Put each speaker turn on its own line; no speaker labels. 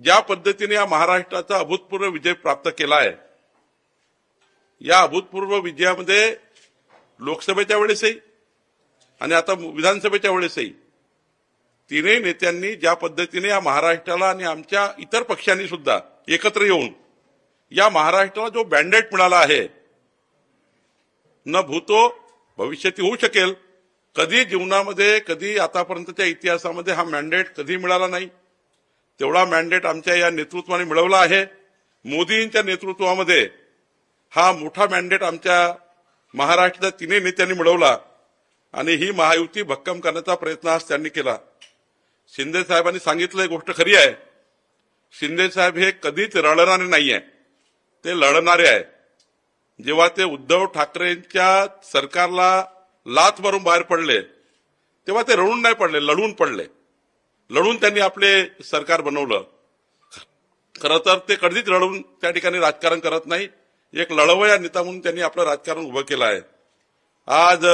ज्या पद्धतीने या महाराष्ट्राचा अभूतपूर्व विजय प्राप्त केला आहे, या अभूतपूर्व विजयामध्ये लोकसभेच्या वेळेसही आणि आता विधानसभेच्या वेळेसही तीनही नेत्यांनी ज्या पद्धतीने या महाराष्ट्राला आणि आमच्या इतर पक्षांनी सुद्धा एकत्र येऊन या महाराष्ट्राला जो मॅन्डेट मिळाला आहे, न भूतो भविष्यात होऊ शकेल, कधी जीवनामध्ये कधी आतापर्यंतच्या इतिहासामध्ये हा मॅन्डेट कधी मिळाला नाही, तेवढा मॅन्डेट आमच्या या नेतृत्वाने मिळवला आहे। मोदींच्या नेतृत्वामध्ये हा मोठा मॅन्डेट आमच्या महाराष्ट्राच्या तिन्ही नेत्यांनी मिळवला आणि ही महायुती भक्कम करण्याचा प्रयत्न आज त्यांनी केला। शिंदे साहेबांनी सांगितलं, गोष्ट खरी आहे, शिंदे साहेब हे कधीच रडणारे नाहीये, ते लढणारे आहे। जेव्हा ते उद्धव ठाकरेंच्या सरकारला लाथ मारून बाहेर पडले तेव्हा ते रडून नाही पडले, लढून पडले, लढून त्यांनी आपले सरकार बनवलं। खरं तर ते कधीच रडून त्या ठिकाणी राजकारण करत नाही, एक लढवया नेता म्हणून त्यांनी आपलं राजकारण उभं केलं आहे। आज